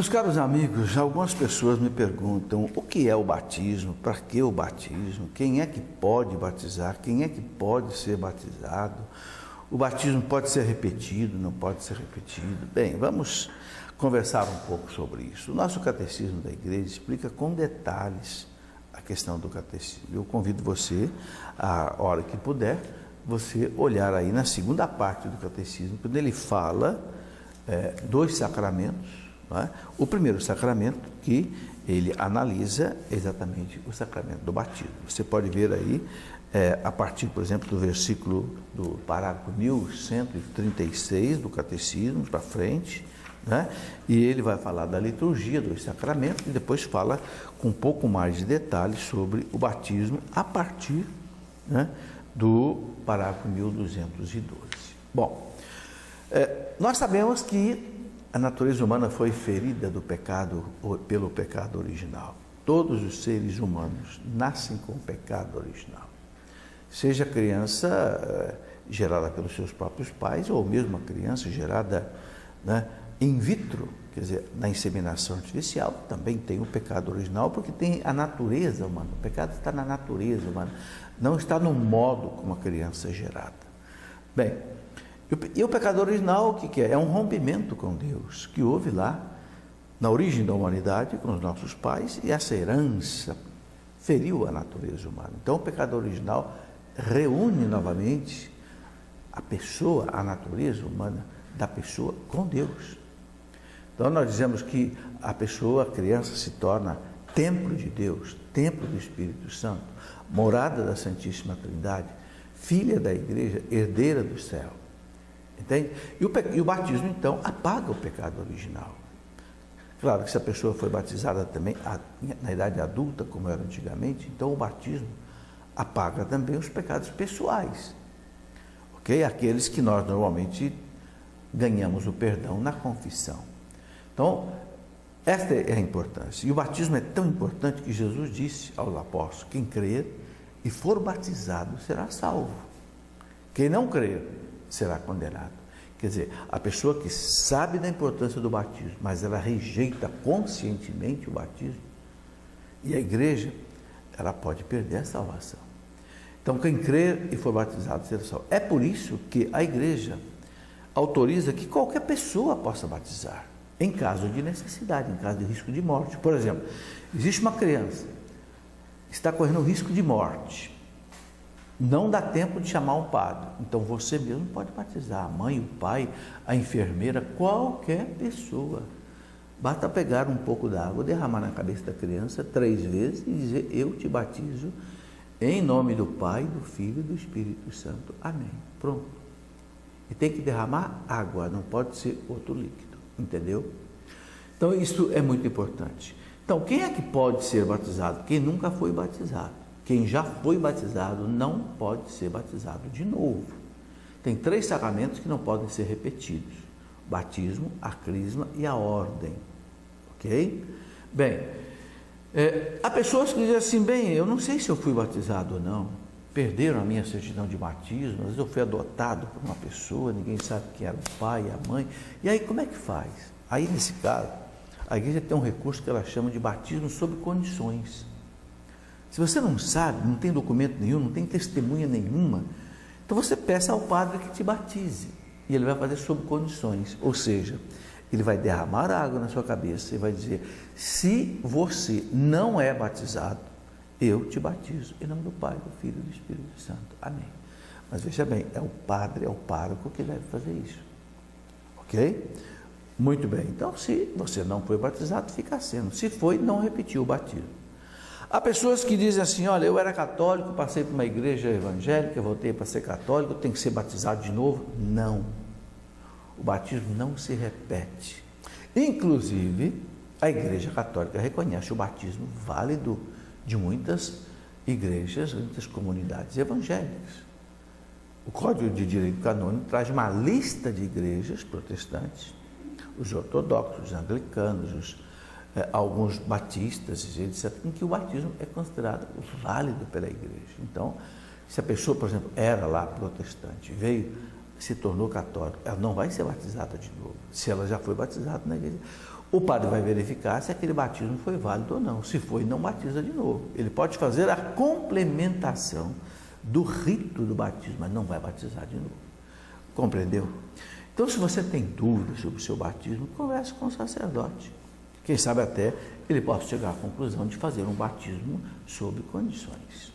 Meus caros amigos, algumas pessoas me perguntam o que é o batismo, para que o batismo, quem é que pode batizar, quem é que pode ser batizado, o batismo pode ser repetido, não pode ser repetido. Bem, vamos conversar um pouco sobre isso. O nosso catecismo da igreja explica com detalhes a questão do catecismo. Eu convido você, a hora que puder, você olhar aí na segunda parte do catecismo, quando ele fala dos sacramentos. O primeiro sacramento que ele analisa exatamente o sacramento do batismo. Você pode ver aí, a partir, por exemplo, do versículo do parágrafo 1136 do catecismo para frente, e ele vai falar da liturgia dos sacramentos e depois fala com um pouco mais de detalhes sobre o batismo a partir do parágrafo 1212. Bom, nós sabemos que a natureza humana foi ferida do pecado, pelo pecado original. Todos os seres humanos nascem com o pecado original. Seja criança gerada pelos seus próprios pais, ou mesmo a criança gerada in vitro, quer dizer, na inseminação artificial, também tem o pecado original, porque tem a natureza humana. O pecado está na natureza humana, não está no modo como a criança é gerada. Bem, e o pecado original, o que é? É um rompimento com Deus, que houve lá, na origem da humanidade, com os nossos pais, e essa herança feriu a natureza humana. Então, o pecado original reúne novamente a pessoa, a natureza humana da pessoa com Deus. Então, nós dizemos que a pessoa, a criança, se torna templo de Deus, templo do Espírito Santo, morada da Santíssima Trindade, filha da igreja, herdeira do céu. Entende? E o batismo, então, apaga o pecado original. Claro que se a pessoa foi batizada também na idade adulta, como era antigamente, então o batismo apaga também os pecados pessoais. Ok? Aqueles que nós normalmente ganhamos o perdão na confissão. Então, esta é a importância. E o batismo é tão importante que Jesus disse aos apóstolos: quem crer e for batizado será salvo. Quem não crer será condenado. Quer dizer, a pessoa que sabe da importância do batismo, mas ela rejeita conscientemente o batismo, e a igreja, ela pode perder a salvação. Então, quem crer e for batizado será salvo. É por isso que a igreja autoriza que qualquer pessoa possa batizar, em caso de necessidade, em caso de risco de morte. Por exemplo, existe uma criança que está correndo risco de morte, não dá tempo de chamar um padre, então você mesmo pode batizar, a mãe, o pai, a enfermeira, qualquer pessoa. Basta pegar um pouco d'água, derramar na cabeça da criança 3 vezes e dizer: eu te batizo em nome do Pai, do Filho e do Espírito Santo. Amém. Pronto. E tem que derramar água, não pode ser outro líquido, entendeu? Então isso é muito importante. Então, quem é que pode ser batizado? Quem nunca foi batizado. Quem já foi batizado não pode ser batizado de novo. Tem 3 sacramentos que não podem ser repetidos: o batismo, a crisma e a ordem. Ok? Bem, há pessoas que dizem assim: bem, eu não sei se eu fui batizado ou não, perderam a minha certidão de batismo, às vezes eu fui adotado por uma pessoa, ninguém sabe quem era o pai, a mãe, e aí como é que faz? Aí, nesse caso, a igreja tem um recurso que ela chama de batismo sob condições. Se você não sabe, não tem documento nenhum, não tem testemunha nenhuma, então você peça ao padre que te batize, e ele vai fazer sob condições, ou seja, ele vai derramar água na sua cabeça e vai dizer: se você não é batizado, eu te batizo em nome do Pai, do Filho e do Espírito Santo. Amém. Mas veja bem, é o padre, é o pároco que deve fazer isso. Ok? Muito bem. Então, se você não foi batizado, fica sendo. Se foi, não repetiu o batismo. Há pessoas que dizem assim: olha, eu era católico, passei por uma igreja evangélica, voltei para ser católico, tenho que ser batizado de novo. Não. O batismo não se repete. Inclusive, a igreja católica reconhece o batismo válido de muitas igrejas, muitas comunidades evangélicas. O Código de Direito Canônico traz uma lista de igrejas protestantes, os ortodoxos, os anglicanos, alguns batistas, etc., em que o batismo é considerado válido pela igreja. Então, se a pessoa, por exemplo, era lá protestante, veio, se tornou católica, ela não vai ser batizada de novo, se ela já foi batizada na igreja. O padre vai verificar se aquele batismo foi válido ou não. Se foi, não batiza de novo. Ele pode fazer a complementação do rito do batismo, mas não vai batizar de novo. Compreendeu? Então, se você tem dúvidas sobre o seu batismo, converse com o sacerdote. Quem sabe até ele possa chegar à conclusão de fazer um batismo sob condições.